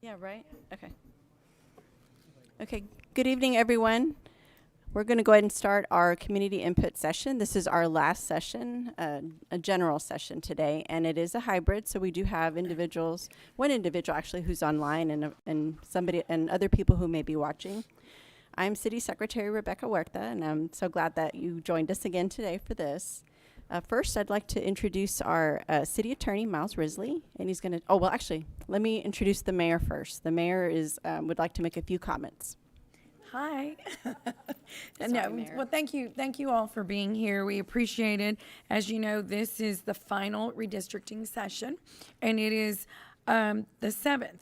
Yeah, right? Okay. Okay, good evening, everyone. We're going to go ahead and start our community input session. This is our last session, a general session today, and it is a hybrid, so we do have individuals, one individual actually who's online and somebody and other people who may be watching. I'm City Secretary Rebecca Huerta, and I'm so glad that you joined us again today for this. First, I'd like to introduce our City Attorney, Miles Risley, and he's going to, oh, well, actually, let me introduce the mayor first. The mayor would like to make a few comments. Hi. Mayor. Well, thank you all for being here. We appreciate it. As you know, this is the final redistricting session, and it is the 7th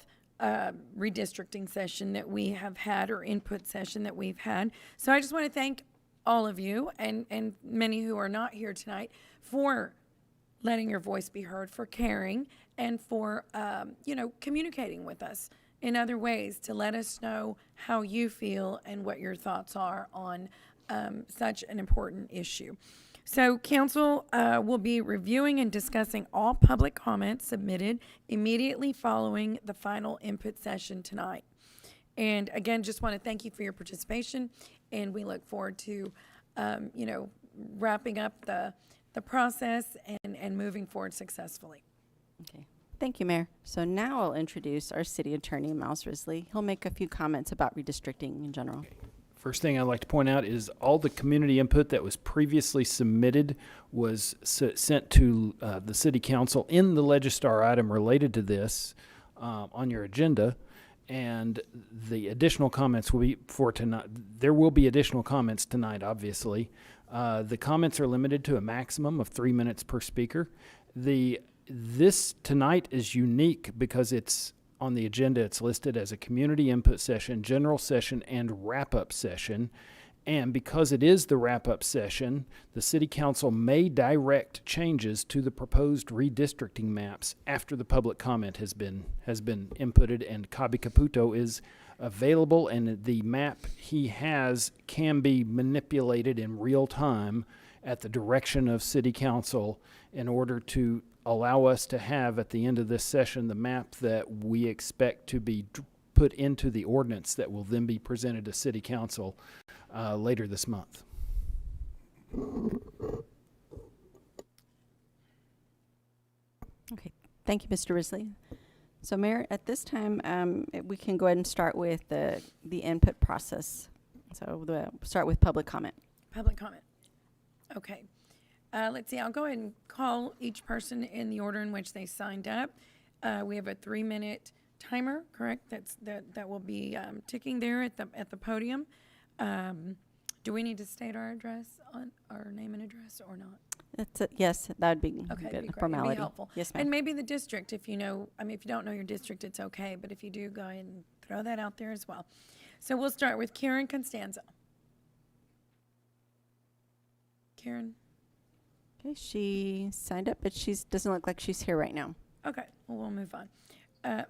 redistricting session that we have had, or input session that we've had. So I just want to thank all of you and many who are not here tonight for letting your voice be heard, for caring, and for communicating with us in other ways to let us know how you feel and what your thoughts are on such an important issue. So council will be reviewing and discussing all public comments submitted immediately following the final input session tonight. And again, just want to thank you for your participation, and we look forward to, wrapping up the process and moving forward successfully. Okay. Thank you, Mayor. So now I'll introduce our City Attorney, Miles Risley. He'll make a few comments about redistricting in general. Okay. First thing I'd like to point out is all the community input that was previously submitted was sent to the City Council in the Legistar item related to this on your agenda. And the additional comments will be for tonight. There will be additional comments tonight, obviously. The comments are limited to a maximum of 3 minutes per speaker. This tonight is unique because it's on the agenda. It's listed as a community input session, general session, and wrap-up session. And because it is the wrap-up session, the City Council may direct changes to the proposed redistricting maps after the public comment has been inputted, and Kabi Caputo is available, and the map he has can be manipulated in real time at the direction of City Council in order to allow us to have at the end of this session the map that we expect to be put into the ordinance that will then be presented to City Council later this month. Okay, thank you, Mr. Risley. So, Mayor, at this time, we can go ahead and start with the input process. So, start with public comment. Public comment. Okay. Let's see. I'll go ahead and call each person in the order in which they signed up. We have a 3-minute timer, correct? That will be ticking there at the podium. Do we need to state our address, on our name and address, or not? Yes, that would be Okay, good. be great. Formality. It'd be helpful. Yes, ma'am. And maybe the district, if you know, if you don't know your district, it's okay. But if you do, go ahead and throw that out there as well. So we'll start with Karen Constanzo. Karen. Okay, she signed up, but she doesn't look like she's here right now. Okay, well, we'll move on.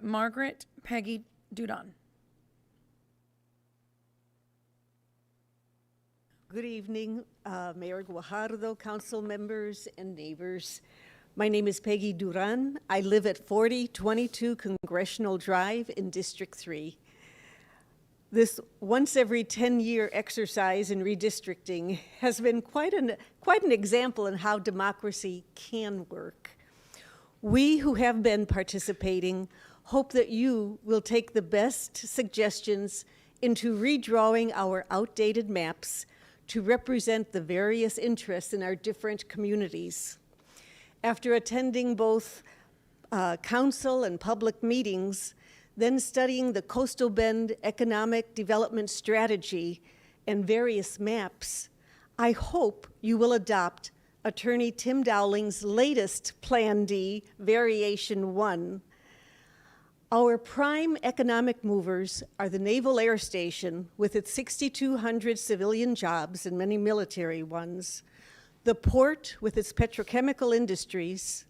Margaret Peggy Dudon. Good evening, Mayor Guajardo, council members, and neighbors. My name is Peggy Duran. I live at 4022 Congressional Drive in District 3. This once every 10-year exercise in redistricting has been quite an example in how democracy can work. We who have been participating hope that you will take the best suggestions into redrawing our outdated maps to represent the various interests in our different communities. After attending both council and public meetings, then studying the Coastal Bend Economic Development Strategy and various maps, I hope you will adopt Attorney Tim Dowling's latest Plan D, Variation 1. Our prime economic movers are the Naval Air Station with its 6,200 civilian jobs and many military ones, the port with its petrochemical industries,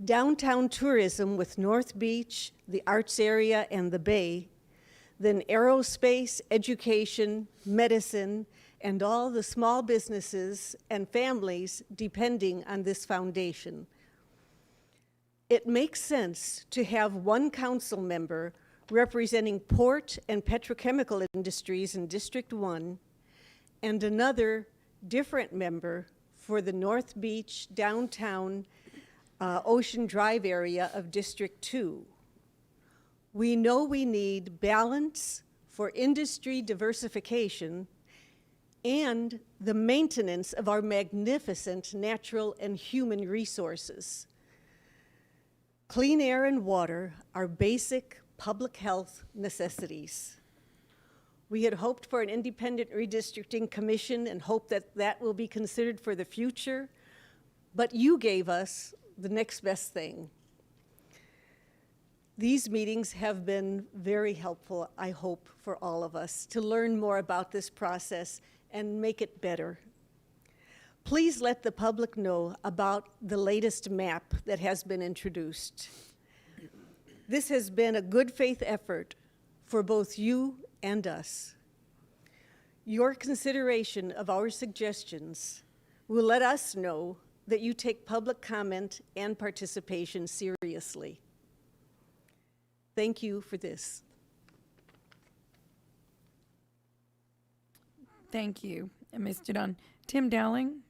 downtown tourism with North Beach, the arts area, and the Bay, then aerospace, education, medicine, and all the small businesses and families depending on this foundation. It makes sense to have one council member representing port and petrochemical industries in District 1, and another different member for the North Beach, downtown, Ocean Drive area of District 2. We know we need balance for industry diversification and the maintenance of our magnificent natural and human resources. Clean air and water are basic public health necessities. We had hoped for an independent redistricting commission and hope that that will be considered for the future, but you gave us the next best thing. These meetings have been very helpful, I hope, for all of us to learn more about this process and make it better. Please let the public know about the latest map that has been introduced. This has been a good faith effort for both you and us. Your consideration of our suggestions will let us know that you take public comment and participation seriously. Thank you for this. Thank you, Ms. Dudon. Tim Dowling?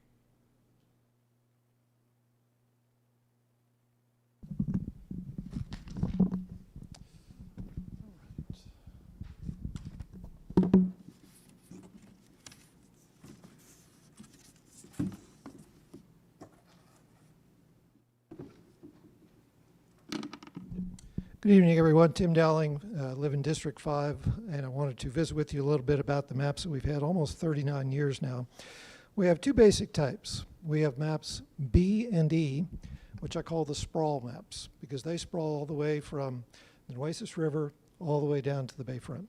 Good evening, everyone. Tim Dowling, live in District 5, and I wanted to visit with you a little bit about the maps that we've had almost 39 years now. We have two basic types. We have maps B and E, which I call the sprawl maps, because they sprawl all the way from the Nueces River all the way down to the bayfront.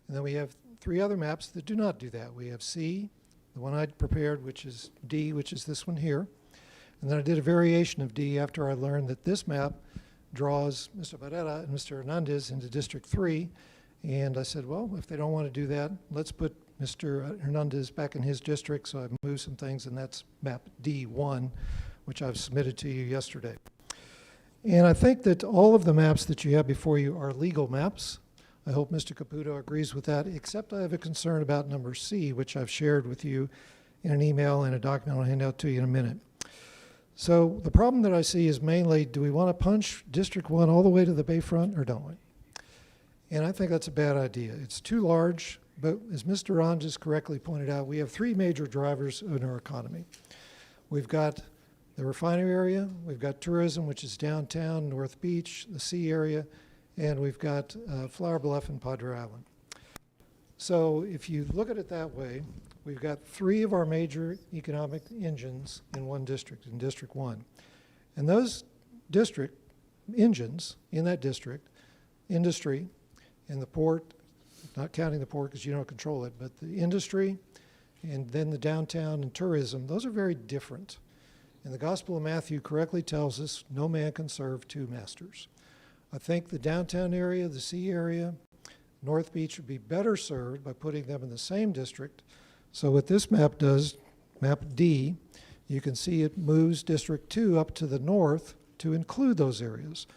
And then we have three other maps that do not do that. We have C, the one I prepared, which is D, which is this one here. And then I did a variation of D after I learned that this map draws Mr. Barrera and Mr. Hernandez into District 3. And I said, well, if they don't want to do that, let's put Mr. Hernandez back in his district. So I've moved some things, and that's map D1, which I've submitted to you yesterday. And I think that all of the maps that you have before you are legal maps. I hope Mr. Caputo agrees with that, except I have a concern about number C, which I've shared with you in an email and a document I'll hand out to you in a minute. So the problem that I see is mainly, do we want to punch District 1 all the way to the bayfront, or don't we? And I think that's a bad idea. It's too large, but as Mr. Ron just correctly pointed out, we have three major drivers in our economy. We've got the refinery area, we've got tourism, which is downtown, North Beach, the sea area, and we've got Flower Bluff and Padre Island. So if you look at it that way, we've got three of our major economic engines in one district, in District 1. And those district engines in that district, industry and the port, not counting the port because you don't control it, but the industry and then the downtown and tourism, those are very different. And the Gospel of Matthew correctly tells us no man can serve two masters. I think the downtown area, the sea area, North Beach would be better served by putting them in the same district. So what this map does, map D, you can see it moves District 2 up to the north to include those areas.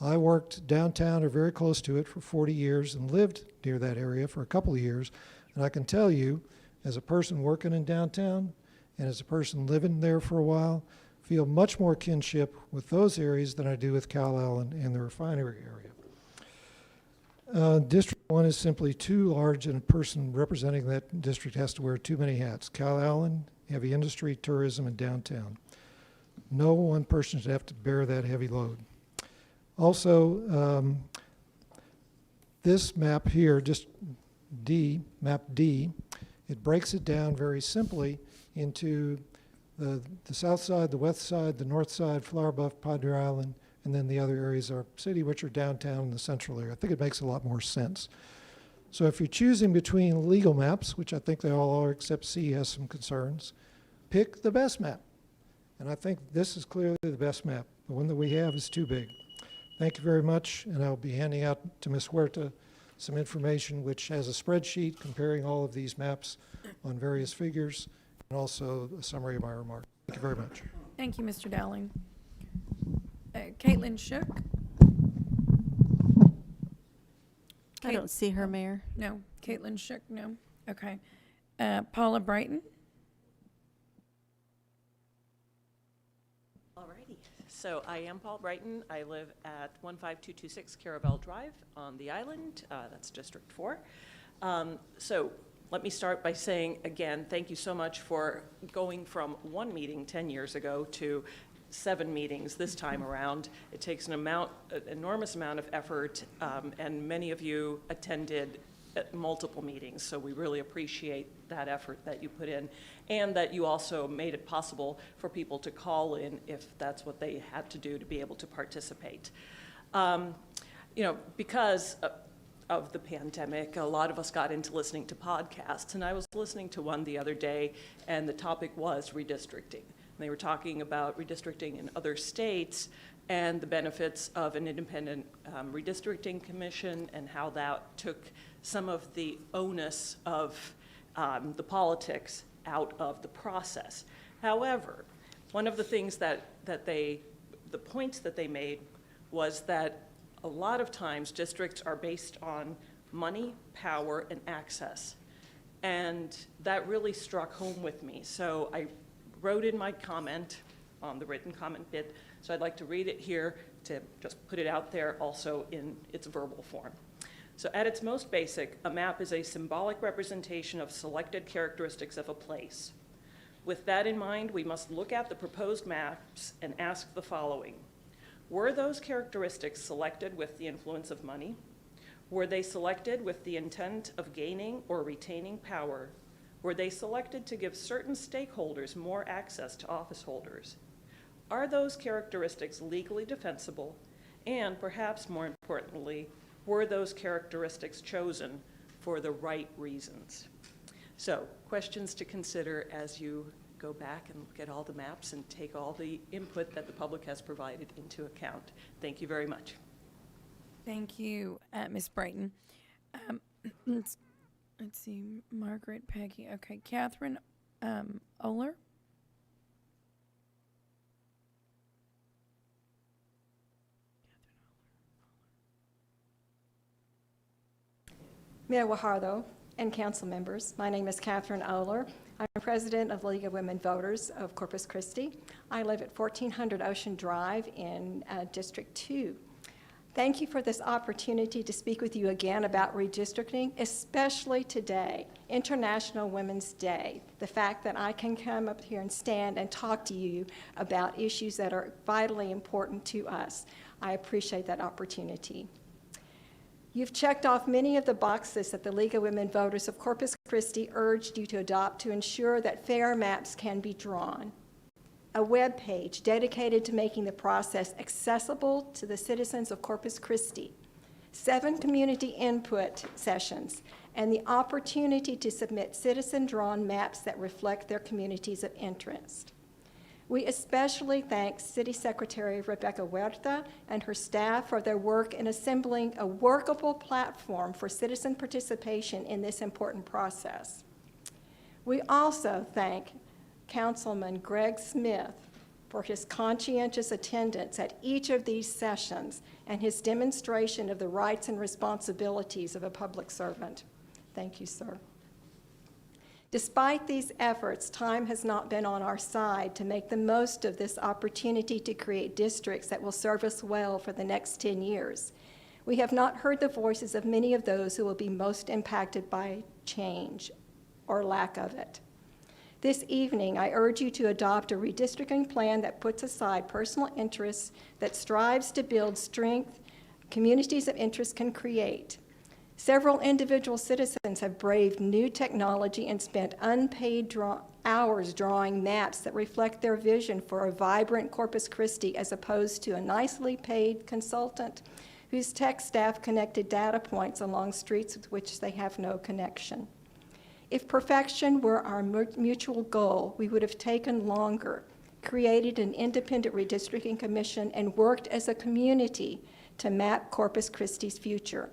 I worked downtown or very close to it for 40 years and lived near that area for a couple of years. And I can tell you, as a person working in downtown and as a person living there for a while, feel much more kinship with those areas than I do with Cal Allen and the refinery area. District 1 is simply too large, and a person representing that district has to wear too many hats. Cal Allen, heavy industry, tourism, and downtown. No one person should have to bear that heavy load. Also, this map here, just D, map D, it breaks it down very simply into the south side, the west side, the north side, Flower Bluff, Padre Island, and then the other areas are city, which are downtown and the central area. I think it makes a lot more sense. So if you're choosing between legal maps, which I think they all are, except C has some concerns, pick the best map. And I think this is clearly the best map. The one that we have is too big. Thank you very much, and I'll be handing out to Ms. Huerta some information which has a spreadsheet comparing all of these maps on various figures, and also a summary of my remarks. Thank you very much. Thank you, Mr. Dowling. Caitlin Shook. I don't see her, Mayor. No. Caitlin Shook, no. Okay. Paula Brighton? Alrighty, so I am Paul Brighton. I live at 15226 Carabelle Drive on the island. That's District 4. So let me start by saying, again, thank you so much for going from one meeting 10 years ago to 7 meetings this time around. It takes an enormous amount of effort, and many of you attended at multiple meetings, so we really appreciate that effort that you put in, and that you also made it possible for people to call in if that's what they had to do to be able to participate. Because of the pandemic, a lot of us got into listening to podcasts, and I was listening to one the other day, and the topic was redistricting. They were talking about redistricting in other states and the benefits of an independent redistricting commission and how that took some of the onus of the politics out of the process. However, one of the things the points that they made was that a lot of times districts are based on money, power, and access. And that really struck home with me. So I wrote in my comment on the written comment bit, so I'd like to read it here to just put it out there also in its verbal form. So at its most basic, a map is a symbolic representation of selected characteristics of a place. With that in mind, we must look at the proposed maps and ask the following. Were those characteristics selected with the influence of money? Were they selected with the intent of gaining or retaining power? Were they selected to give certain stakeholders more access to office holders? Are those characteristics legally defensible? And perhaps more importantly, were those characteristics chosen for the right reasons? So, questions to consider as you go back and look at all the maps and take all the input that the public has provided into account. Thank you very much. Thank you, Ms. Brighton. Let's see, Margaret, Peggy. Okay, Catherine Oler. Mayor Guajardo and council members, my name is Catherine Oler. I'm president of League of Women Voters of Corpus Christi. I live at 1400 Ocean Drive in District 2. Thank you for this opportunity to speak with you again about redistricting, especially today, International Women's Day. The fact that I can come up here and stand and talk to you about issues that are vitally important to us. I appreciate that opportunity. You've checked off many of the boxes that the League of Women Voters of Corpus Christi urged you to adopt to ensure that fair maps can be drawn. A web page dedicated to making the process accessible to the citizens of Corpus Christi, 7 community input sessions, and the opportunity to submit citizen-drawn maps that reflect their communities of interest. We especially thank City Secretary Rebecca Huerta and her staff for their work in assembling a workable platform for citizen participation in this important process. We also thank Councilman Greg Smith for his conscientious attendance at each of these sessions and his demonstration of the rights and responsibilities of a public servant. Thank you, sir. Despite these efforts, time has not been on our side to make the most of this opportunity to create districts that will serve us well for the next 10 years. We have not heard the voices of many of those who will be most impacted by change or lack of it. This evening, I urge you to adopt a redistricting plan that puts aside personal interests, that strives to build strength communities of interest can create. Several individual citizens have braved new technology and spent unpaid hours drawing maps that reflect their vision for a vibrant Corpus Christi, as opposed to a nicely paid consultant whose tech staff connected data points along streets with which they have no connection. If perfection were our mutual goal, we would have taken longer, created an independent redistricting commission, and worked as a community to map Corpus Christi's future.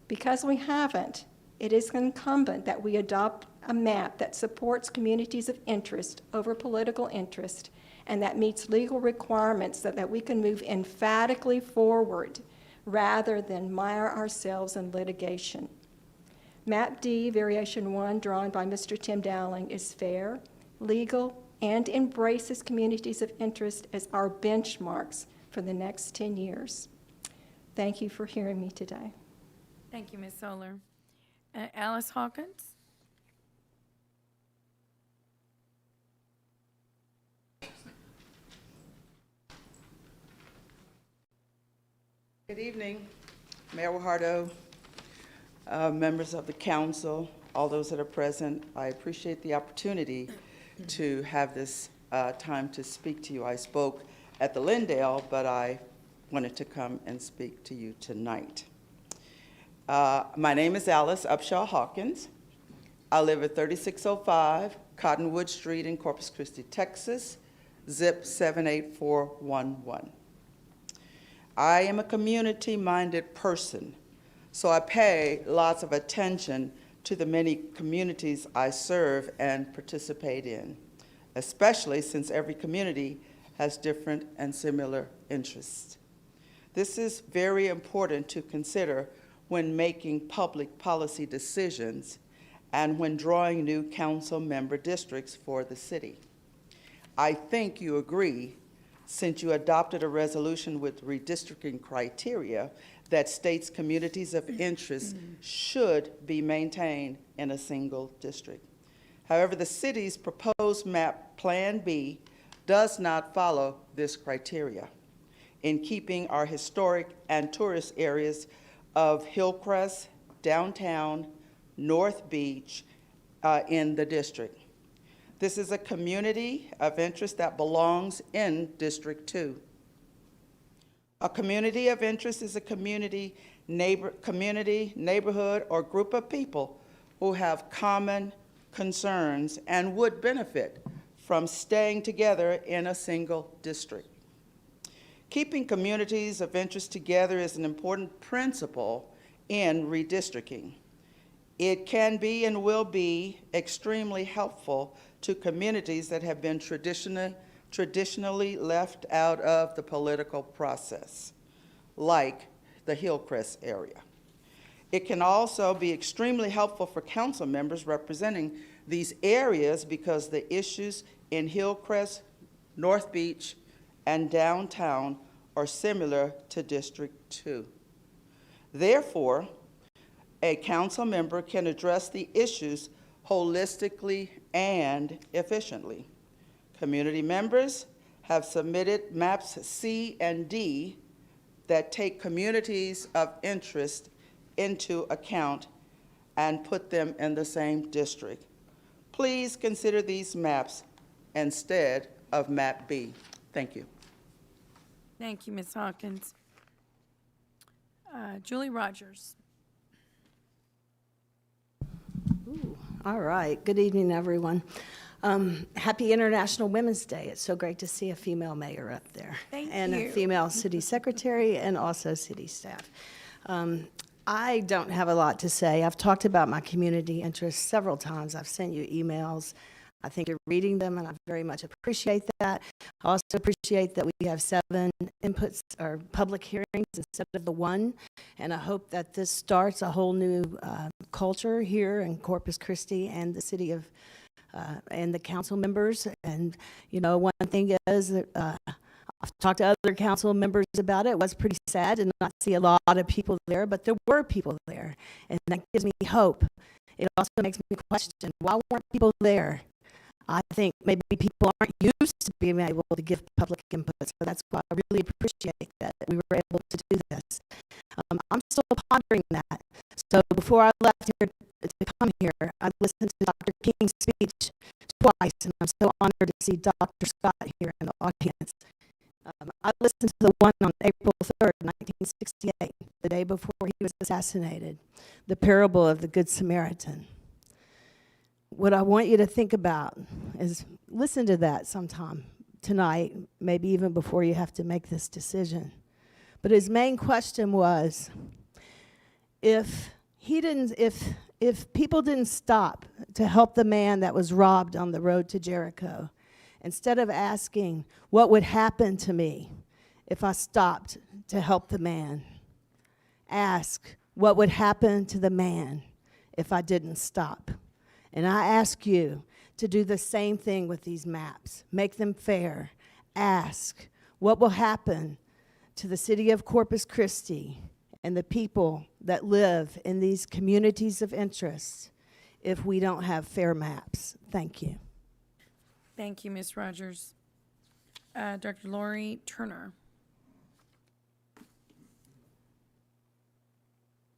Because we haven't, it is incumbent that we adopt a map that supports communities of interest over political interest and that meets legal requirements so that we can move emphatically forward rather than mire ourselves in litigation. Map D, Variation 1, drawn by Mr. Tim Dowling, is fair, legal, and embraces communities of interest as our benchmarks for the next 10 years. Thank you for hearing me today. Thank you, Ms. Solar. Alice Hawkins? Good evening, Mayor Guajardo, members of the council, all those that are present. I appreciate the opportunity to have this time to speak to you. I spoke at the Lindale, but I wanted to come and speak to you tonight. My name is Alice Upshaw Hawkins. I live at 3605 Cottonwood Street in Corpus Christi, Texas, zip 78411. I am a community-minded person, so I pay lots of attention to the many communities I serve and participate in, especially since every community has different and similar interests. This is very important to consider when making public policy decisions and when drawing new council member districts for the city. I think you agree, since you adopted a resolution with redistricting criteria that states communities of interest should be maintained in a single district. However, the city's proposed map, Plan B, does not follow this criteria in keeping our historic and tourist areas of Hillcrest, downtown, North Beach in the district. This is a community of interest that belongs in District 2. A community of interest is a community, neighborhood, or group of people who have common concerns and would benefit from staying together in a single district. Keeping communities of interest together is an important principle in redistricting. It can be and will be extremely helpful to communities that have been traditionally left out of the political process, like the Hillcrest area. It can also be extremely helpful for council members representing these areas because the issues in Hillcrest, North Beach, and downtown are similar to District 2. Therefore, a council member can address the issues holistically and efficiently. Community members have submitted maps C and D that take communities of interest into account and put them in the same district. Please consider these maps instead of Map B. Thank you. Thank you, Ms. Hawkins. Julie Rogers. All right. Good evening, everyone. Happy International Women's Day. It's so great to see a female mayor up there. Thank and you. A female city secretary and also city staff. I don't have a lot to say. I've talked about my community interests several times. I've sent you emails. I think you're reading them, and I very much appreciate that. I also appreciate that we have 7 inputs or public hearings instead of the 1, and I hope that this starts a whole new culture here in Corpus Christi and the city of and the council members. And you know, one thing is that I've talked to other council members about it. It was pretty sad to not see a lot of people there, but there were people there, and that gives me hope. It also makes me question, why weren't people there? I think maybe people aren't used to being able to give public input, so that's why I really appreciate that we were able to do this. I'm still pondering that. So before I left here to come here, I listened to Dr. King's speech twice, and I'm so honored to see Dr. Scott here in the audience. I listened to the one on April 3rd, 1968, the day before he was assassinated, the parable of the Good Samaritan. What I want you to think about is listen to that sometime tonight, maybe even before you have to make this decision. But his main question was, if people didn't stop to help the man that was robbed on the road to Jericho, instead of asking what would happen to me if I stopped to help the man, ask what would happen to the man if I didn't stop. And I ask you to do the same thing with these maps. Make them fair. Ask what will happen to the city of Corpus Christi and the people that live in these communities of interest if we don't have fair maps. Thank you. Thank you, Ms. Rogers. Dr. Lori Turner.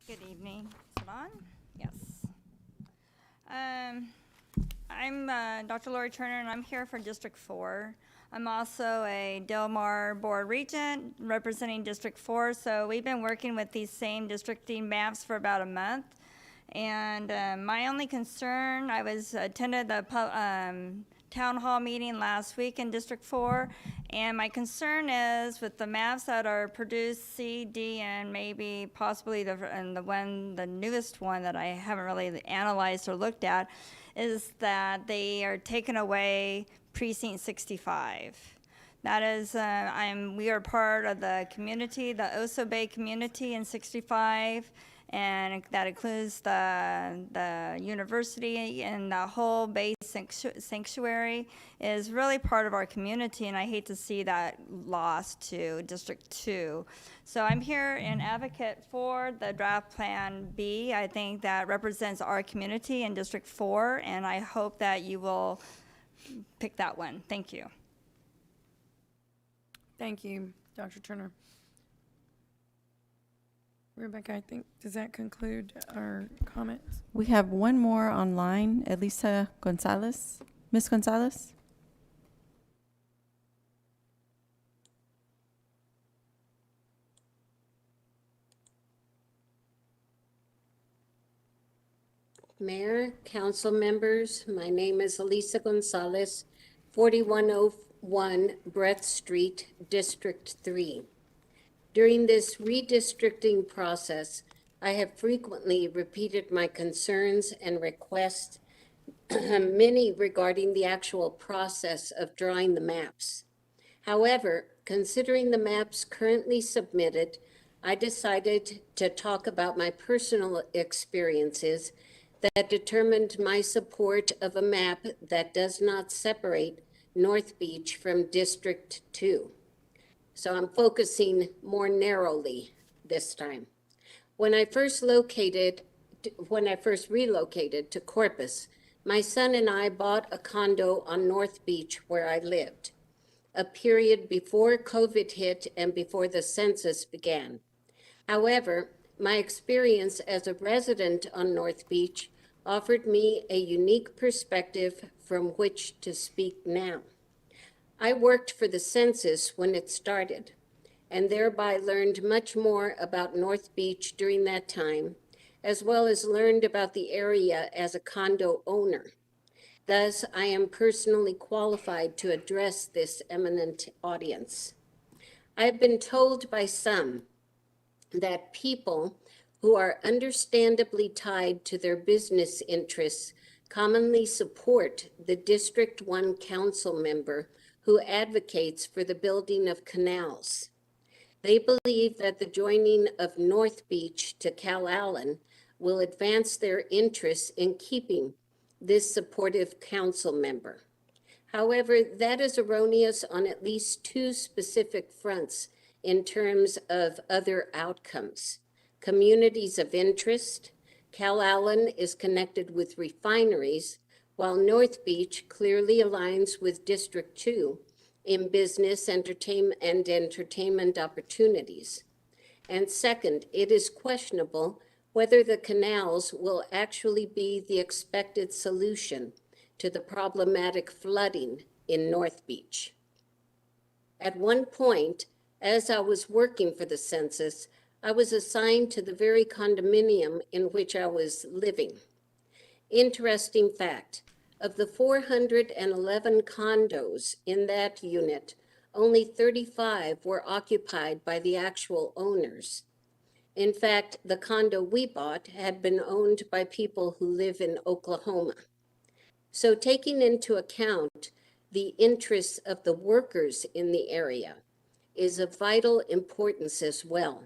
Good evening. Is it on? Yes. I'm Dr. Lori Turner, and I'm here for District 4. I'm also a Del Mar Board Regent representing District 4, so we've been working with these same districting maps for about a month. And my only concern, I attended the town hall meeting last week in District 4, and my concern is with the maps that are produced, C, D, and maybe possibly the newest one that I haven't really analyzed or looked at, is that they are taking away precinct 65. That is, we are part of the community, the Oso Bay community in 65, and that includes the university, and the whole Bay Sanctuary is really part of our community, and I hate to see that lost to District 2. So I'm here in advocate for the draft Plan B. I think that represents our community in District 4, and I hope that you will pick that one. Thank you. Thank you, Dr. Turner. Rebecca, I think, does that conclude our comments? We have one more online, Elisa Gonzalez. Ms. Gonzalez? Mayor, council members, my name is Elisa Gonzalez, 4101 Breath Street, District 3. During this redistricting process, I have frequently repeated my concerns and requests, many regarding the actual process of drawing the maps. However, considering the maps currently submitted, I decided to talk about my personal experiences that determined my support of a map that does not separate North Beach from District 2. So I'm focusing more narrowly this time. When I first relocated to Corpus, my son and I bought a condo on North Beach where I lived, a period before COVID hit and before the census began. However, my experience as a resident on North Beach offered me a unique perspective from which to speak now. I worked for the census when it started, and thereby learned much more about North Beach during that time, as well as learned about the area as a condo owner. Thus, I am personally qualified to address this eminent audience. I have been told by some that people who are understandably tied to their business interests commonly support the District 1 council member who advocates for the building of canals. They believe that the joining of North Beach to Cal Allen will advance their interests in keeping this supportive council member. However, that is erroneous on at least two specific fronts in terms of other outcomes. Communities of interest, Cal Allen is connected with refineries, while North Beach clearly aligns with District 2 in business, entertainment opportunities. And second, it is questionable whether the canals will actually be the expected solution to the problematic flooding in North Beach. At one point, as I was working for the census, I was assigned to the very condominium in which I was living. Interesting fact, of the 411 condos in that unit, only 35 were occupied by the actual owners. In fact, the condo we bought had been owned by people who live in Oklahoma. So taking into account the interests of the workers in the area is of vital importance as well.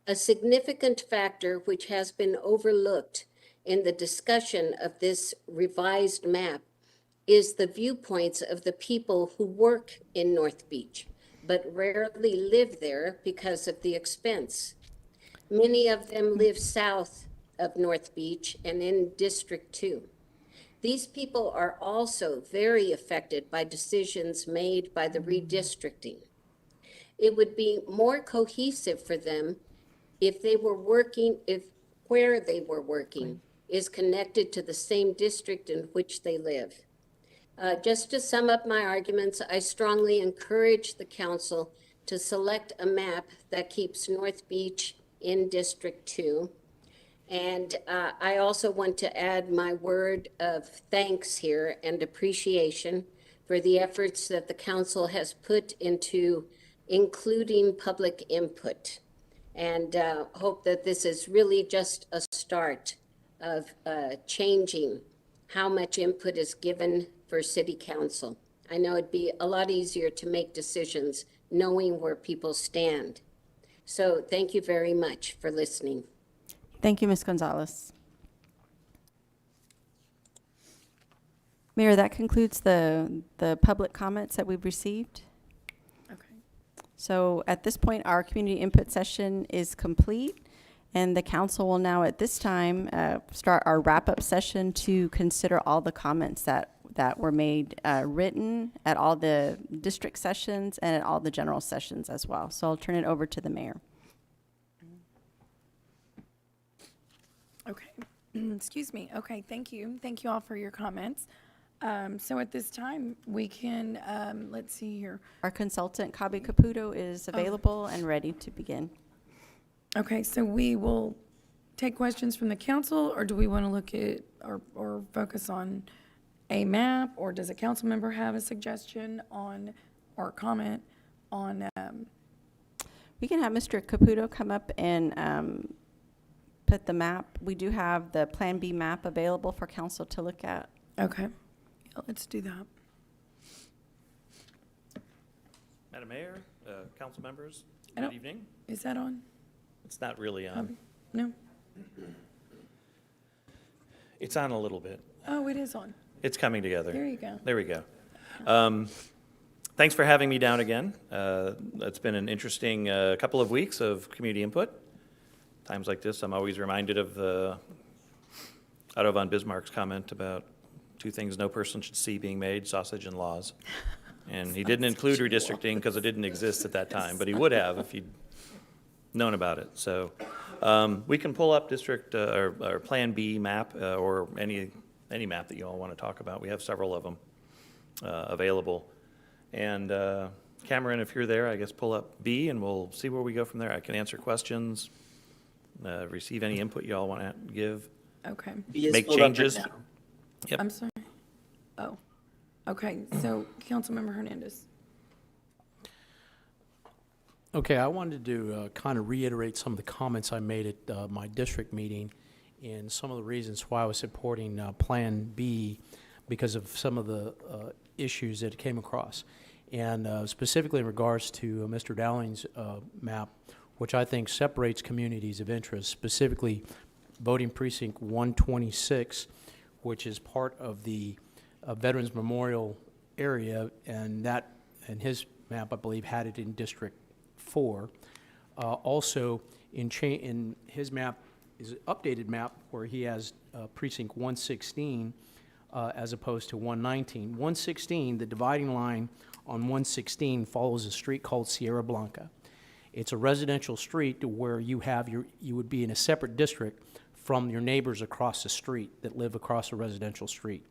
A significant factor which has been overlooked in the discussion of this revised map is the viewpoints of the people who work in North Beach, but rarely live there because of the expense. Many of them live south of North Beach and in District 2. These people are also very affected by decisions made by the redistricting. It would be more cohesive for them if where they were working is connected to the same district in which they live. Just to sum up my arguments, I strongly encourage the council to select a map that keeps North Beach in District 2. And I also want to add my word of thanks here and appreciation for the efforts that the council has put into including public input. And hope that this is really just a start of changing how much input is given for city council. I know it'd be a lot easier to make decisions knowing where people stand. So thank you very much for listening. Thank you, Ms. Gonzalez. Mayor, that concludes the public comments that we've received. Okay. So at this point, our community input session is complete, and the council will now at this time start our wrap-up session to consider all the comments that were made written at all the district sessions and at all the general sessions as well. So I'll turn it over to the mayor. Okay, excuse me. Okay, thank you. Thank you all for your comments. So at this time, we can, let's see here. Our consultant, Kabi Caputo, is available and ready to begin. Okay, so we will take questions from the council, or do we want to look at or focus on a map, or does a council member have a suggestion on or comment on? We can have Mr. Caputo come up and put the map. We do have the Plan B map available for council to look at. Okay, yeah, let's do that. Madam Mayor, council members, good evening. Is that on? It's not really on. No? It's on a little bit. Oh, it is on. It's coming together. There you go. There we go. Thanks for having me down again. It's been an interesting couple of weeks of community input. Times like this, I'm always reminded of Otto von Bismarck's comment about two things no person should see being made, sausage and laws. And he didn't include redistricting because it didn't exist at that time, but he would have if he'd known about it. So we can pull up district or Plan B map or any map that you all want to talk about. We have several of them available. And Cameron, if you're there, I guess pull up B and we'll see where we go from there. I can answer questions, receive any input you all want to give. Okay. Make changes. Yep. I'm sorry. Oh, okay. So Councilmember Hernandez. Okay, I wanted to kind of reiterate some of the comments I made at my district meeting and some of the reasons why I was supporting Plan B because of some of the issues that came across. And specifically in regards to Mr. Dowling's map, which I think separates communities of interest, specifically voting precinct 126, which is part of the Veterans Memorial area, and his map, I believe, had it in District 4. Also, in his map is an updated map where he has precinct 116 as opposed to 119. 116, the dividing line on 116 follows a street called Sierra Blanca. It's a residential street to where you would be in a separate district from your neighbors across the street that live across a residential street.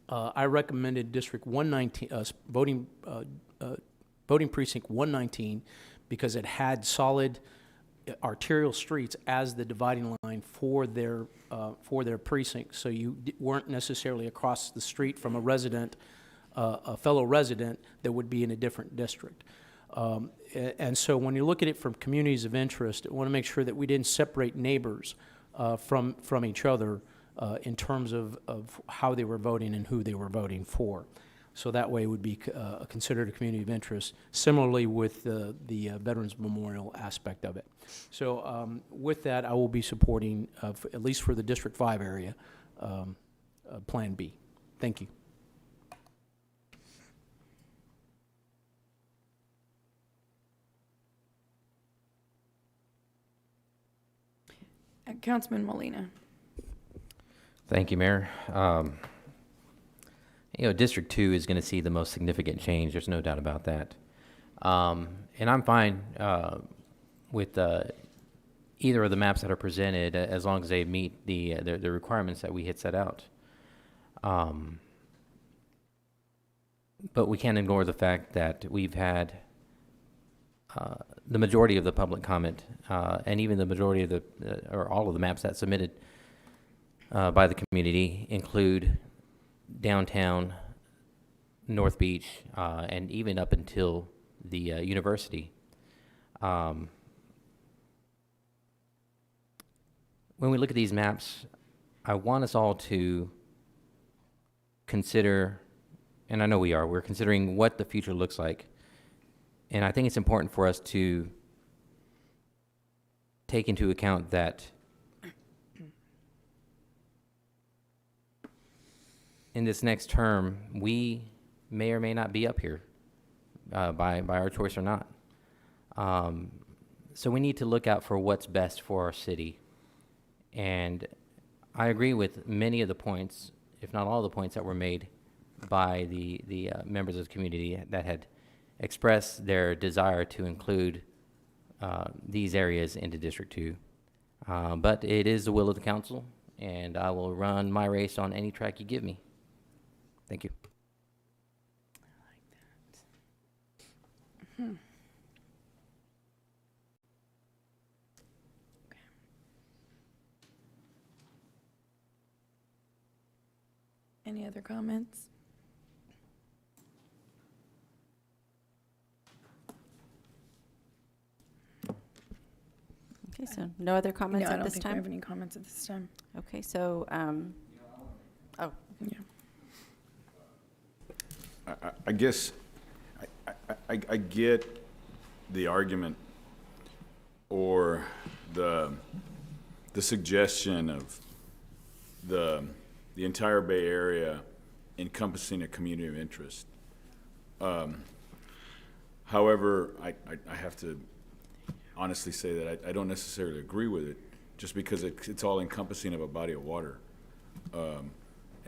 I recommended District 119, voting precinct 119 because it had solid arterial streets as the dividing line for their precinct, so you weren't necessarily across the street from a fellow resident that would be in a different district. And so when you look at it from communities of interest, I want to make sure that we didn't separate neighbors from each other in terms of how they were voting and who they were voting for. So that way it would be considered a community of interest, similarly with the Veterans Memorial aspect of it. So with that, I will be supporting, at least for the District 5 area, Plan B. Thank you. Councilman Molina. Thank you, Mayor. District 2 is going to see the most significant change. There's no doubt about that. And I'm fine with either of the maps that are presented as long as they meet the requirements that we had set out. But we can't ignore the fact that we've had the majority of the public comment and even the majority of or all of the maps that submitted by the community include downtown, North Beach, and even up until the university. When we look at these maps, I want us all to consider, and I know we're considering what the future looks like. And I think it's important for us to take into account that in this next term, we may or may not be up here by our choice or not. So we need to look out for what's best for our city. And I agree with many of the points, if not all the points that were made by the members of the community that had expressed their desire to include these areas into District 2. But it is the will of the council, and I will run my race on any track you give me. Thank you. Any other comments? Okay, so no other comments No, I at don't this think we time? have any comments at this time. Okay, so, oh, Yeah. I guess I get the argument or the suggestion of the entire Bay Area encompassing a community of interest. However, I have to honestly say that I don't necessarily agree with it, just because it's all encompassing of a body of water.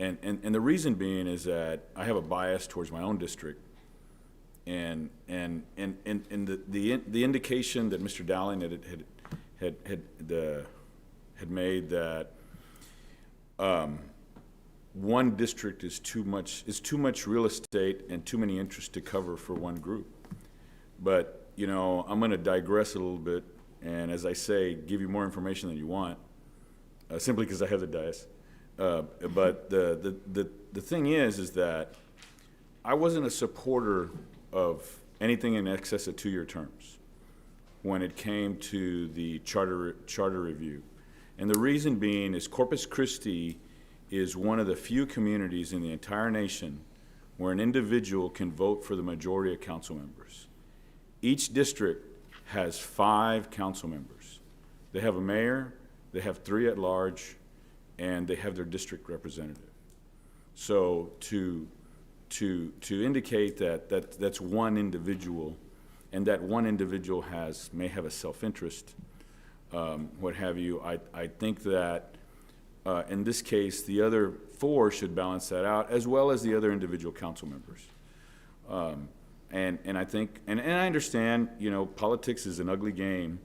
And the reason being is that I have a bias towards my own district, and the indication that Mr. Dowling had made that one district is too much real estate and too many interests to cover for one group. But I'm going to digress a little bit, and as I say, give you more information than you want, simply because I have the dice. But the thing is that I wasn't a supporter of anything in excess of 2-year terms when it came to the charter review. And the reason being is Corpus Christi is one of the few communities in the entire nation where an individual can vote for the majority of council members. Each district has 5 council members. They have a mayor, they have 3 at large, and they have their district representative. So to indicate that's one individual, and that one individual may have a self-interest, what have you, I think that in this case, the other 4 should balance that out, as well as the other individual council members. And I think, and I understand, politics is an ugly game,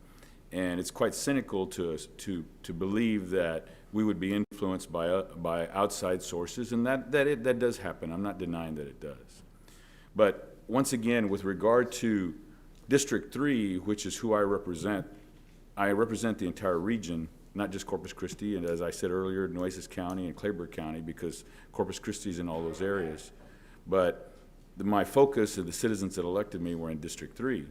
and it's quite cynical to believe that we would be influenced by outside sources, and that does happen. I'm not denying that it does. But once again, with regard to District 3, which is who I represent the entire region, not just Corpus Christi, and as I said earlier, Nueces County and Clayburgh County, because Corpus Christi is in all those areas. But my focus of the citizens that elected me were in District 3.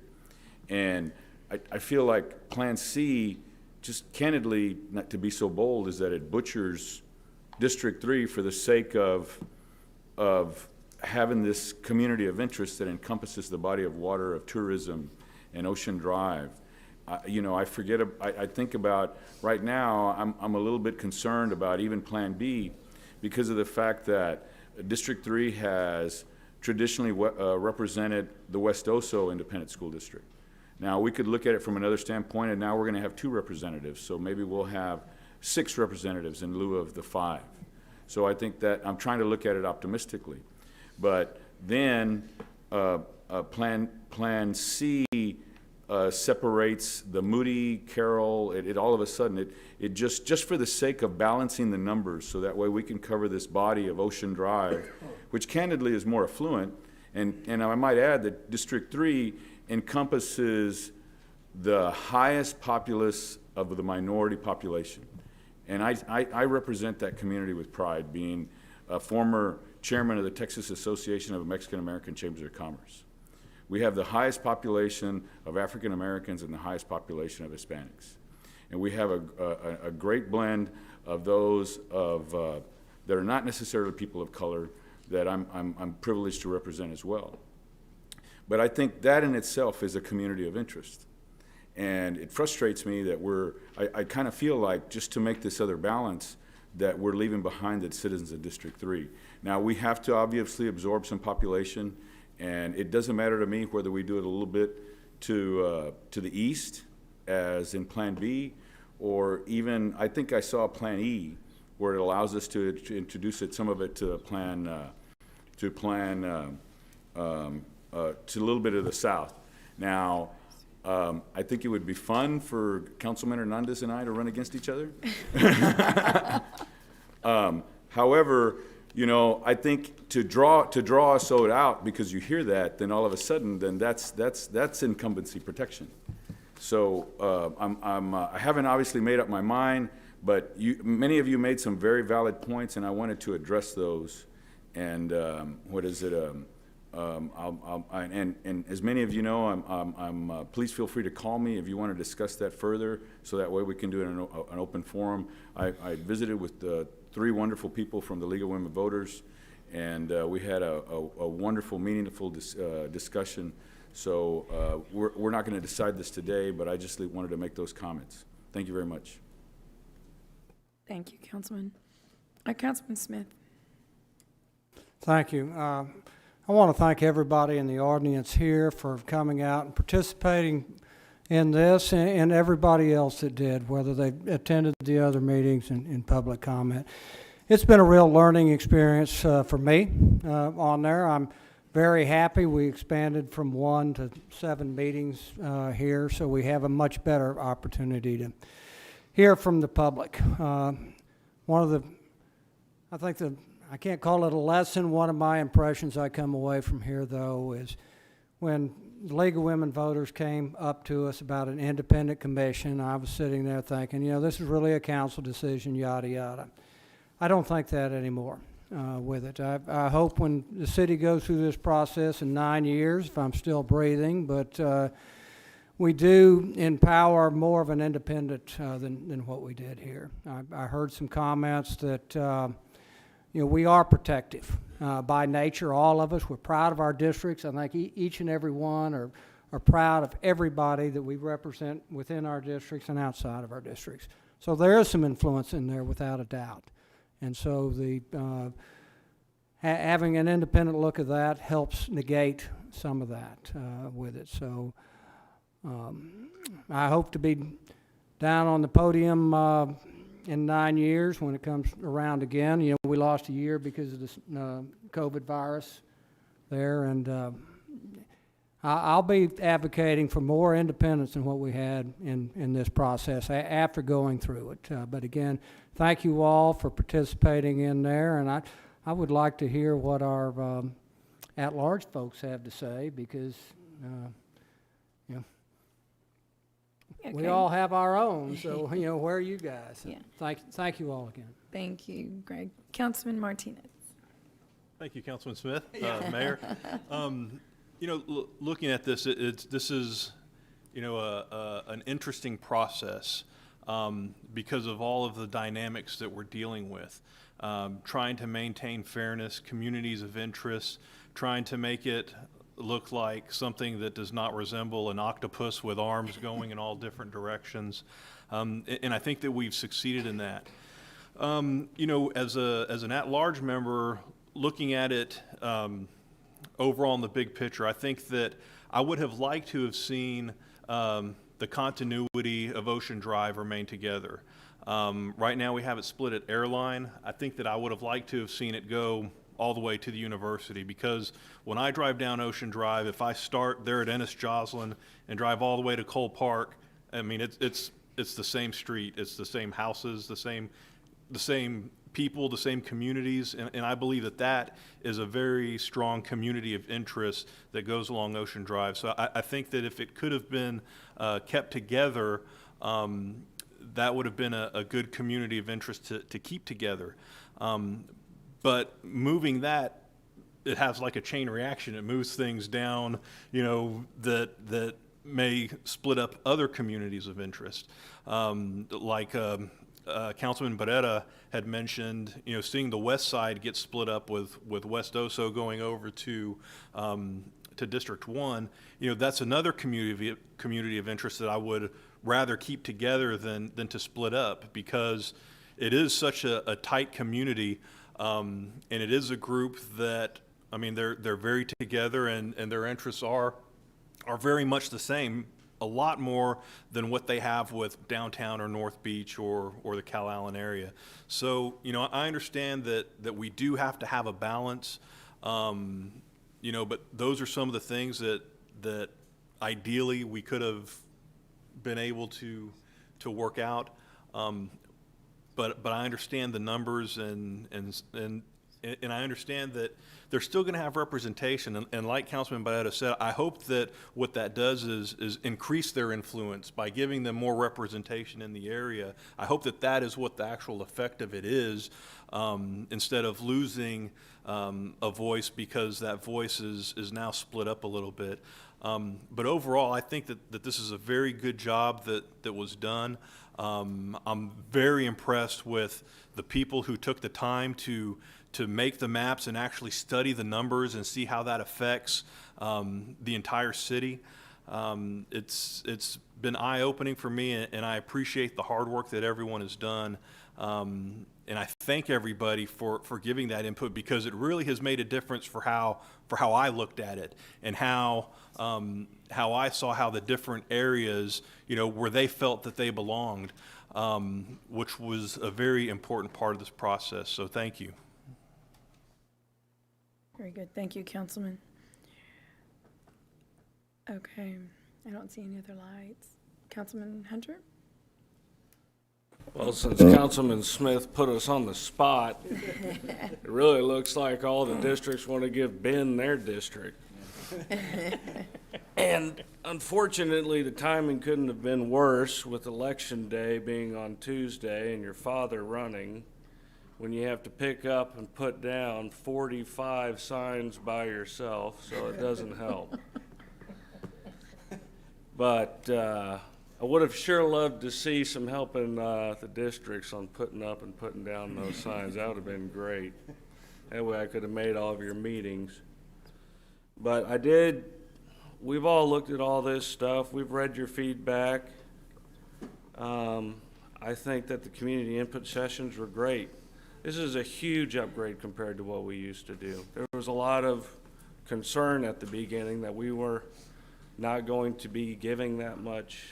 And I feel like Plan C, just candidly, not to be so bold, is that it butchers District 3 for the sake of having this community of interest that encompasses the body of water of tourism and Ocean Drive. You know, I think about, right now, I'm a little bit concerned about even Plan B because of the fact that District 3 has traditionally represented the West Oso Independent School District. Now, we could look at it from another standpoint, and now we're going to have 2 representatives, so maybe we'll have 6 representatives in lieu of the 5. So I think that I'm trying to look at it optimistically. But then Plan C separates the Moody, Carroll, it all of a sudden, it just for the sake of balancing the numbers, so that way we can cover this body of Ocean Drive, which candidly is more affluent, and I might add that District 3 encompasses the highest populace of the minority population. And I represent that community with pride, being a former chairman of the Texas Association of Mexican American Chambers of Commerce. We have the highest population of African Americans and the highest population of Hispanics. And we have a great blend of those that are not necessarily people of color that I'm privileged to represent as well. But I think that in itself is a community of interest. And it frustrates me that I kind of feel like, just to make this other balance, that we're leaving behind the citizens of District 3. Now, we have to obviously absorb some population, and it doesn't matter to me whether we do it a little bit to the east, as in Plan B, or even, I think I saw Plan E, where it allows us to introduce some of it to a little bit of the south. Now, I think it would be fun for Councilman Hernandez and I to run against each other. However, you know, I think to draw us so out, because you hear that, then all of a sudden, then that's incumbency protection. So I haven't obviously made up my mind, but many of you made some very valid points, and I wanted to address those. And and as many of you know, please feel free to call me if you want to discuss that further, so that way we can do it in an open forum. I visited with 3 wonderful people from the League of Women Voters, and we had a wonderful, meaningful discussion. So we're not going to decide this today, but I just wanted to make those comments. Thank you very much. Thank you, Councilman. Councilman Smith. Thank you. I want to thank everybody in the audience here for coming out and participating in this, and everybody else that did, whether they attended the other meetings in public comment. It's been a real learning experience for me on there. I'm very happy we expanded from 1 to 7 meetings here, so we have a much better opportunity to hear from the public. I can't call it a lesson. One of my impressions I come away from here, though, is when the League of Women Voters came up to us about an independent commission, I was sitting there thinking, you know, this is really a council decision, yada, yada. I don't think that anymore with it. I hope when the city goes through this process in 9 years, if I'm still breathing, but we do empower more of an independent than what we did here. I heard some comments that you know, we are protective by nature, all of us. We're proud of our districts. I think each and every one are proud of everybody that we represent within our districts and outside of our districts. So there is some influence in there without a doubt. And so having an independent look at that helps negate some of that with it. So I hope to be down on the podium in 9 years when it comes around again. You know, we lost a year because of this COVID virus there, and I'll be advocating for more independence than what we had in this process after going through it. But again, thank you all for participating in there, and I would like to hear what our at-large folks have to say, because you know, Okay. we all have our own, so, you know, where are you guys? So Yeah. Thank you all again. Thank you, Greg. Councilman Martinez. Thank you, Councilman Smith, Mayor. You know, looking at this, this is, you know, an interesting process. because of all of the dynamics that we're dealing with. Trying to maintain fairness, communities of interest, trying to make it look like something that does not resemble an octopus with arms going in all different directions. And I think that we've succeeded in that. You know, as an at-large member, looking at it overall in the big picture, I think that I would have liked to have seen the continuity of Ocean Drive remain together. Right now we have it split at Airline. I think that I would have liked to have seen it go all the way to the university, because when I drive down Ocean Drive, if I start there at Ennis Joslin and drive all the way to Cole Park, I mean, it's the same street, it's the same houses, the same people, the same communities, and I believe that that is a very strong community of interest that goes along Ocean Drive. So I think that if it could have been kept together, that would have been a good community of interest to keep together. But moving that, it has like a chain reaction. It moves things down, you know, that may split up other communities of interest. Like Councilman Barrera had mentioned, you know, seeing the west side get split up with West Oso going over to District 1, you know, that's another community of interest that I would rather keep together than to split up, because it is such a tight community, and it is a group that, I mean, they're very together, and their interests are very much the same, a lot more than what they have with downtown or North Beach or the Calallen area. So, you know, I understand that we do have to have a balance, you know, but those are some of the things that ideally we could have been able to work out. But I understand the numbers, and I understand that they're still going to have representation. And like Councilman Barrera said, I hope that what that does is increase their influence by giving them more representation in the area. I hope that that is what the actual effect of it is, instead of losing a voice because that voice is now split up a little bit. But overall, I think that this is a very good job that was done. I'm very impressed with the people who took the time to make the maps and actually study the numbers and see how that affects the entire city. It's been eye-opening for me, and I appreciate the hard work that everyone has done. And I thank everybody for giving that input, because it really has made a difference for how I looked at it, and how I saw how the different areas, you know, where they felt that they belonged, which was a very important part of this process. So thank you. Very good. Thank you, Councilman. Okay. I don't see any other lights. Councilman Hunter? Well, since Councilman Smith put us on the spot, it really looks like all the districts want to give Ben their district. And unfortunately, the timing couldn't have been worse, with Election Day being on Tuesday and your father running, when you have to pick up and put down 45 signs by yourself, so it doesn't help. But I would have sure loved to see some help in the districts on putting up and putting down those signs. That would have been great. That way I could have made all of your meetings. But we've all looked at all this stuff. We've read your feedback. I think that the community input sessions were great. This is a huge upgrade compared to what we used to do. There was a lot of concern at the beginning that we were not going to be giving that much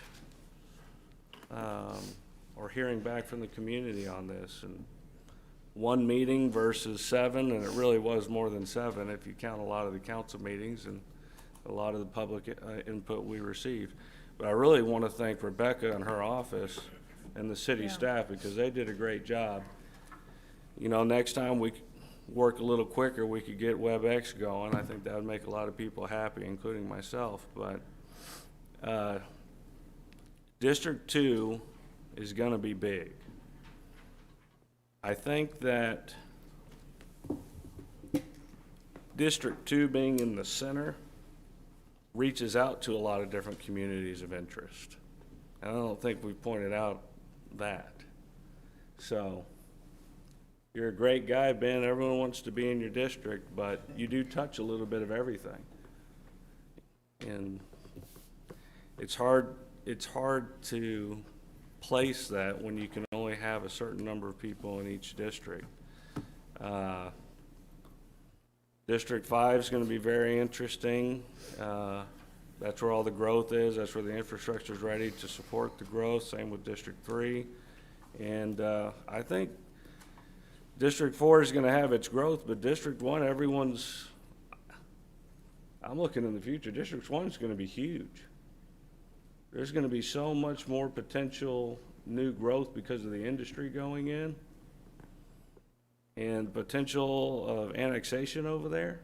or hearing back from the community on this. And one meeting versus 7, and it really was more than 7 if you count a lot of the council meetings and a lot of the public input we received. But I really want to thank Rebecca and her office and the city staff, because they did a great job. You know, next time we work a little quicker, we could get WebEx going. I think that would make a lot of people happy, including myself. But District 2 is going to be big. I think that District 2 being in the center reaches out to a lot of different communities of interest. And I don't think we pointed out that. So, you're a great guy, Ben. Everyone wants to be in your district, but you do touch a little bit of everything. And it's hard to place that when you can only have a certain number of people in each district. District 5 is going to be very interesting. That's where all the growth is. That's where the infrastructure is ready to support the growth. Same with District 3. And I think District 4 is going to have its growth, but District 1, I'm looking in the future. District 1 is going to be huge. There's going to be so much more potential new growth because of the industry going in and potential of annexation over there,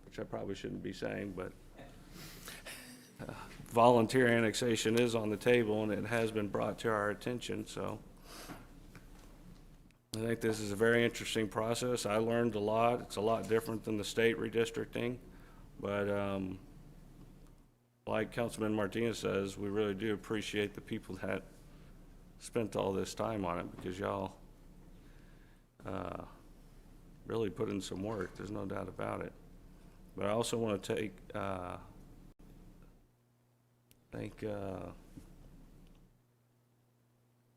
which I probably shouldn't be saying, but volunteer annexation is on the table and it has been brought to our attention. So I think this is a very interesting process. I learned a lot. It's a lot different than the state redistricting, but like Councilman Martinez says, we really do appreciate the people that spent all this time on it, because y'all really put in some work. There's no doubt about it. But I also want to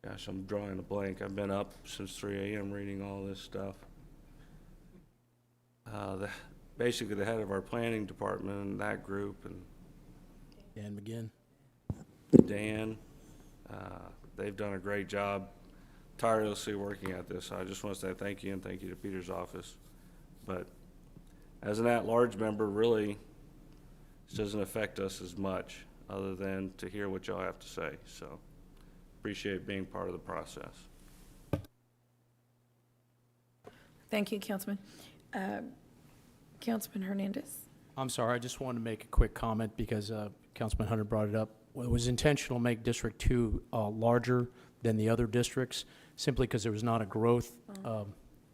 gosh, I'm drawing a blank. I've been up since 3 a.m. reading all this stuff. Basically the head of our planning department and that group, and Dan McGinn. Dan, they've done a great job tirelessly working at this. So I just want to say thank you, and thank you to Peter's office. But as an at-large member, really, this doesn't affect us as much other than to hear what y'all have to say. So appreciate being part of the process. Thank you, Councilman. Councilman Hernandez. I'm sorry, I just wanted to make a quick comment because Councilman Hunter brought it up. Well, it was intentional to make District 2 larger than the other districts, simply because there was not a growth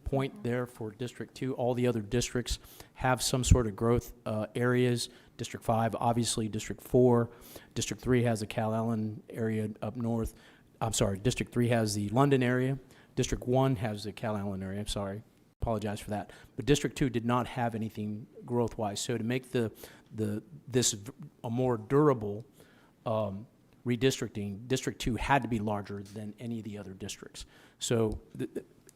point there for District 2. All the other districts have some sort of growth areas. District 5, obviously, District 4. District 3 has the Cal Allen area up north. I'm sorry, District 3 has the London area. District 1 has the Cal Allen area. I'm sorry. Apologize for that. But District 2 did not have anything growth-wise. So to make this a more durable redistricting, District 2 had to be larger than any of the other districts. So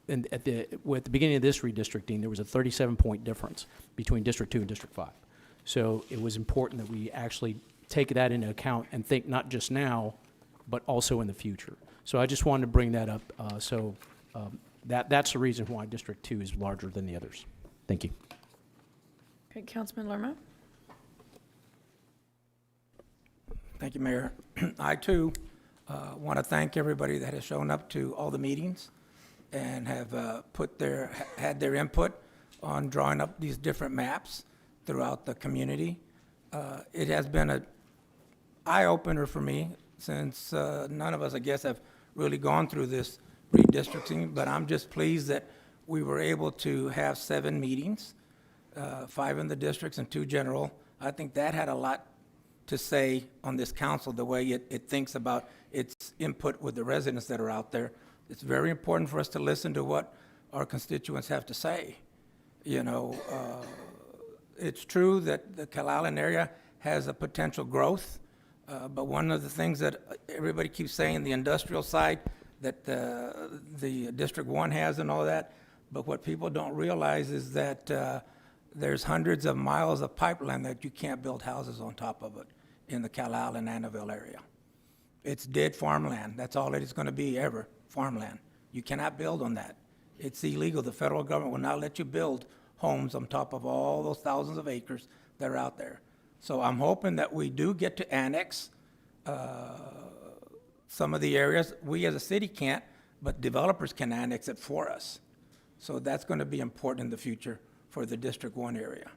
at the beginning of this redistricting, there was a 37-point difference between District 2 and District 5. So it was important that we actually take that into account and think not just now, but also in the future. So I just wanted to bring that up. That's the reason why District 2 is larger than the others. Thank you. Okay, Councilman Lerma. Thank you, Mayor. I, too, want to thank everybody that has shown up to all the meetings and have had their input on drawing up these different maps throughout the community. It has been an eye-opener for me, since none of us, I guess, have really gone through this redistricting, but I'm just pleased that we were able to have 7 meetings, 5 in the districts and 2 general. I think that had a lot to say on this council, the way it thinks about its input with the residents that are out there. It's very important for us to listen to what our constituents have to say. You know, it's true that the Cal Allen area has a potential growth, but one of the things that everybody keeps saying, the industrial side, that the District 1 has and all that, but what people don't realize is that there's hundreds of miles of pipeline that you can't build houses on top of it in the Cal Allen, Annabelle area. It's dead farmland. That's all it is going to be ever, farmland. You cannot build on that. It's illegal. The federal government will not let you build homes on top of all those thousands of acres that are out there. So I'm hoping that we do get to annex some of the areas. We as a city can't, but developers can annex it for us. So that's going to be important in the future for the District 1 area.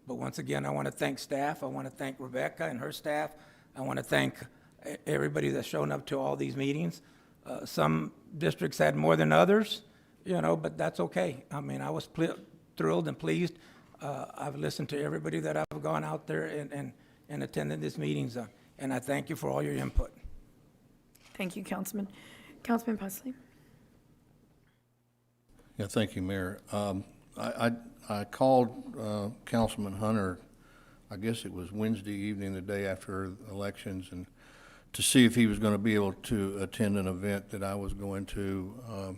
But once again, I want to thank staff. I want to thank Rebecca and her staff. I want to thank everybody that's shown up to all these meetings. Some districts had more than others, you know, but that's okay. I mean, I was thrilled and pleased. I've listened to everybody that I've gone out there and attended these meetings, and I thank you for all your input. Thank you, Councilman. Councilman Pusley. Yeah, thank you, Mayor. I called Councilman Hunter, I guess it was Wednesday evening, the day after elections, and to see if he was going to be able to attend an event that I was going to,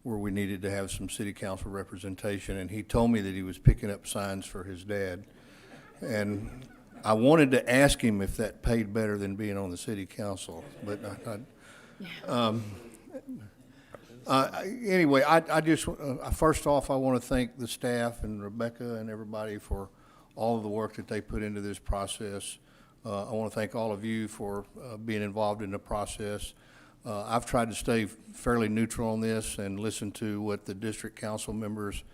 where we needed to have some city council representation, and he told me that he was picking up signs for his dad. And I wanted to ask him if that paid better than being on the city council, but anyway, I just, first off, I want to thank the staff and Rebecca and everybody for all of the work that they put into this process. I want to thank all of you for being involved in the process. I've tried to stay fairly neutral on this and listen to what the district council members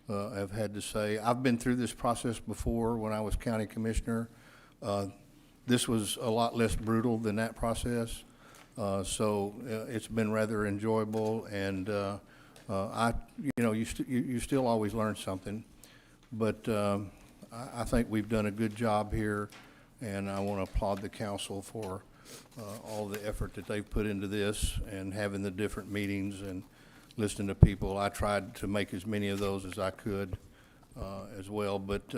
have had to say. I've been through this process before when I was county commissioner. This was a lot less brutal than that process. So it's been rather enjoyable, and you still always learn something, but I think we've done a good job here, and I want to applaud the council for all the effort that they've put into this and having the different meetings and listening to people. I tried to make as many of those as I could as well, but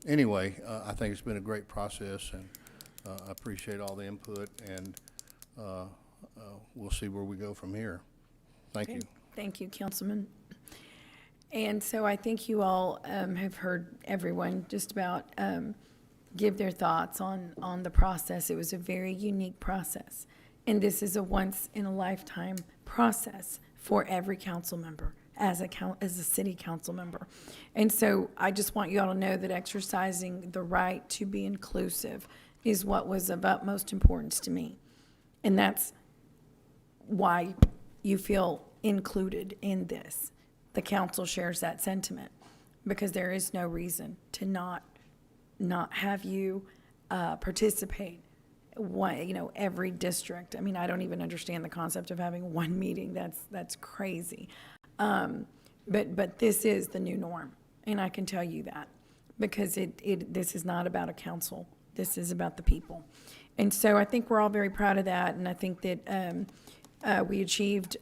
anyway, I think it's been a great process, and I appreciate all the input, and we'll see where we go from here. Thank you. Thank you, Councilman. And so I think you all have heard everyone just about give their thoughts on the process. It was a very unique process. And this is a once-in-a-lifetime process for every council member as a city council member. And so I just want you all to know that exercising the right to be inclusive is what was of utmost importance to me. And that's why you feel included in this. The council shares that sentiment, because there is no reason to not have you participate. Every district. I mean, I don't even understand the concept of having one meeting. That's crazy. But this is the new norm, and I can tell you that, because this is not about a council. This is about the people. And so I think we're all very proud of that, and I think that we achieved,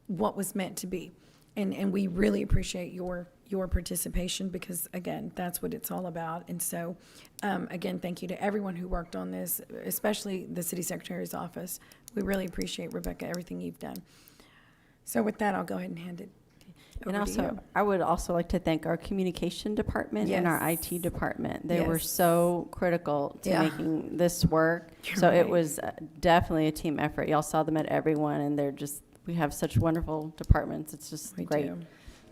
what was meant to be. And we really appreciate your participation, because, again, that's what it's all about. And so, again, thank you to everyone who worked on this, especially the City Secretary's office. We really appreciate, Rebecca, everything you've done. So with that, I'll go ahead and hand it over And also, to you. I would also like to thank our communication department and our Yes. IT department. They were Yes. so critical to Yeah. making this work. You're So right. it was definitely a team effort. Y'all saw them at everyone, and we have such wonderful departments. It's just We great. do.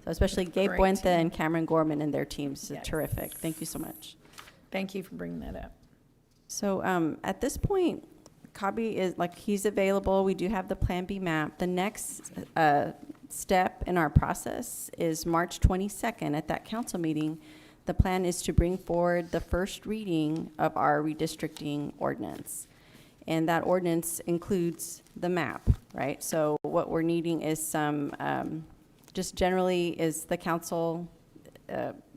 So especially Gabe Great Buenta team. and Cameron Gorman and their teams, Yes. terrific. Thank you so much. Thank you for bringing that up. So at this point, Kabi is, he's available. We do have the Plan B map. The next step in our process is March 22nd at that council meeting. The plan is to bring forward the first reading of our redistricting ordinance. And that ordinance includes the map, right? So what we're needing is some, just generally is the council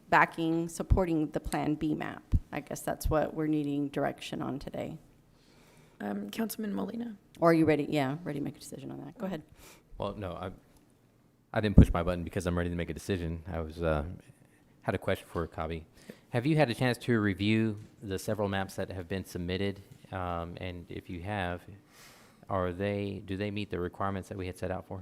backing, supporting the Plan B map. I guess that's what we're needing direction on today. Councilman Molina. Or are you ready? Yeah, ready to make a decision on that. Go ahead. Well, no, I didn't push my button because I'm ready to make a decision. I was had a question for Kabi. Have you had a chance to review the several maps that have been submitted? And if you have, do they meet the requirements that we had set out for?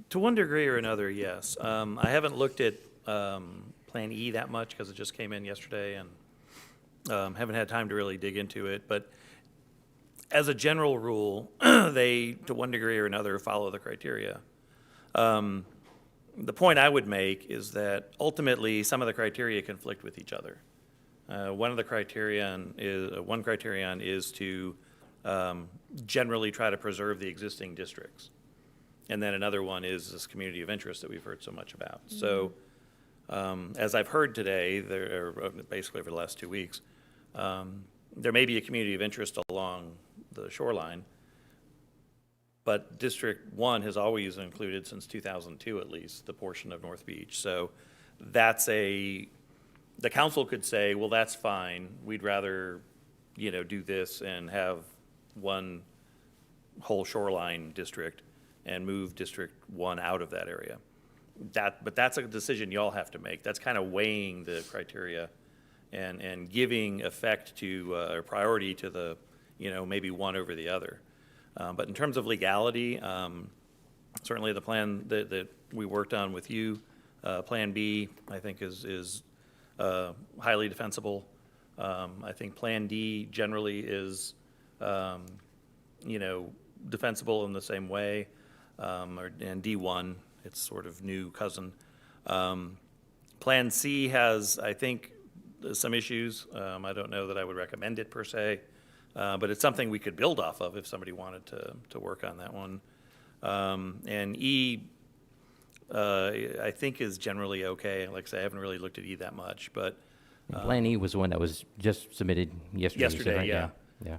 To one degree or another, yes. I haven't looked at Plan E that much because it just came in yesterday, and haven't had time to really dig into it. But as a general rule, they, to one degree or another, follow the criteria. The point I would make is that ultimately some of the criteria conflict with each other. One criterion is to generally try to preserve the existing districts. And then another one is this community of interest that we've heard so much about. Mm-hmm. So as I've heard today, basically over the last 2 weeks, there may be a community of interest along the shoreline, but District 1 has always included, since 2002 at least, the portion of North Beach. So the council could say, well, that's fine. We'd rather, do this and have one whole shoreline district and move District 1 out of that area. But that's a decision y'all have to make. That's kind of weighing the criteria and giving effect to, or priority to the, maybe one over the other. But in terms of legality, certainly the plan that we worked on with you, Plan B, I think is highly defensible. I think Plan D generally is, defensible in the same way, and D1, it's sort of new cousin. Plan C has, I think, some issues. I don't know that I would recommend it per se, but it's something we could build off of if somebody wanted to work on that one. And E, I think is generally okay. Like I say, I haven't really looked at E that much, but. Plan E was the one that was just submitted yesterday. you said, Yesterday, right? yeah.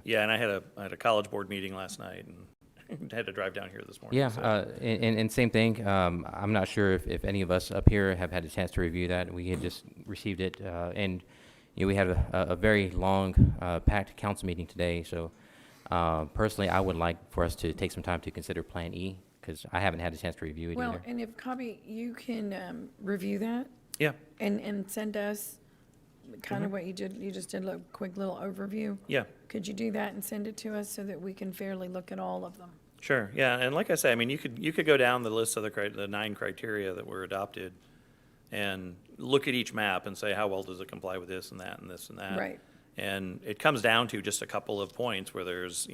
Yeah, and I had a college board meeting last night and had to drive down here this morning. Yeah, so. and same thing. I'm not sure if any of us up here have had a chance to review that. We had just received it, and we had a very long, packed council meeting today. So personally, I would like for us to take some time to consider Plan E, because I haven't had a chance to review it Well, either. and if Cobby, you can review that. Yeah. And send us kind of what you did. You just did a quick little overview. Yeah. Could you do that and send it to us so that we can fairly look at all of them? Sure, yeah, and like I say, I mean, you could go down the list of the 9 criteria that were adopted and look at each map and say, how well does it comply with this and that and this and that? Right. And it comes down to just a couple of points where there's,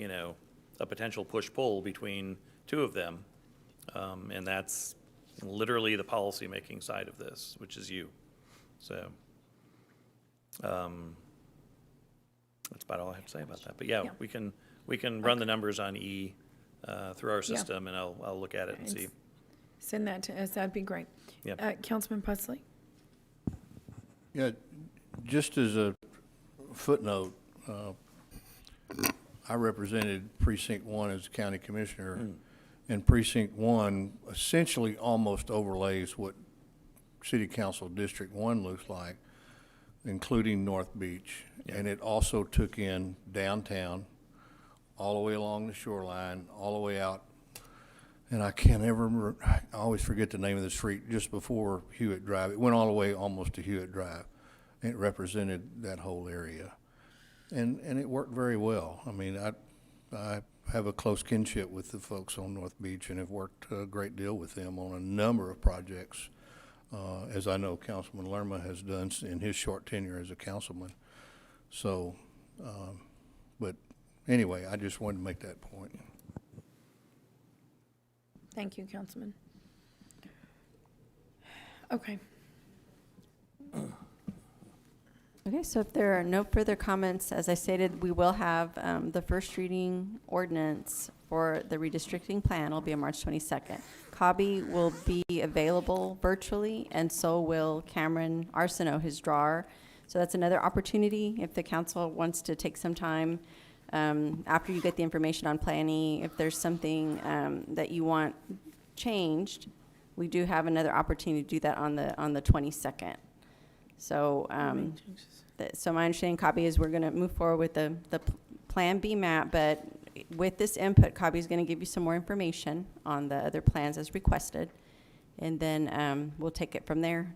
a potential push-pull between 2 of them. And that's literally the policy-making side of this, which is you. So that's about all I have to say about that. But yeah. we can run the numbers on E through our system, and I'll look at it and see. Send that to us. That'd be great. Yeah. Councilman Pusley? Yeah, just as a footnote, I represented Precinct 1 as county commissioner, and Precinct 1 essentially almost overlays what City Council District 1 looks like, including North Beach. Yeah. And it also took in downtown, all the way along the shoreline, all the way out. And I can't ever remember, I always forget the name of the street, just before Hewitt Drive. It went all the way almost to Hewitt Drive. It represented that whole area. And it worked very well. I mean, I have a close kinship with the folks on North Beach and have worked a great deal with them on a number of projects, as I know Councilman Lerma has done in his short tenure as a councilman. So, but anyway, I just wanted to make that point. Thank you, Councilman. Okay. Okay, so if there are no further comments, as I stated, we will have the first reading ordinance for the redistricting plan will be on March 22nd. Cobby will be available virtually, and so will Cameron Arsenault, his drawer. So that's another opportunity if the council wants to take some time after you get the information on Plan E. If there's something that you want changed, we do have another opportunity to do that on the 22nd. So, so my understanding, Cobby, is we're going to move forward with the Plan B map, but with this input, Cobby is going to give you some more information on the other plans as requested, and then we'll take it from there.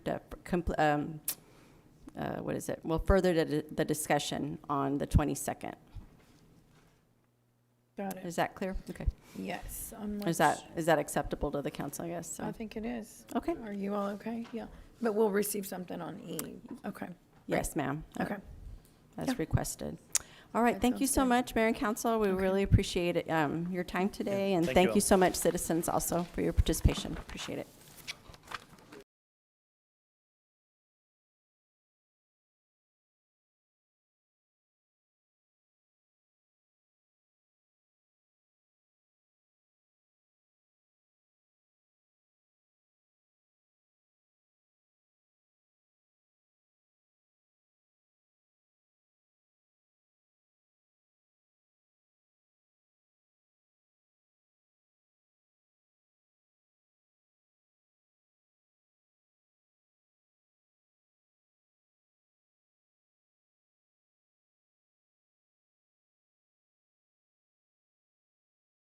What is it? We'll further the discussion on the 22nd. Got it. Is that clear? Okay. Yes. Is that acceptable to the council? I guess. So. I think it is. Okay. Are you all okay? Yeah. But we'll receive something on E. Okay. Yes, ma'am. Okay. As requested. All right. Thank you so much, Mayor and Council. We really appreciate it, your time today, and thank you so much, citizens, also for your participation. Appreciate it.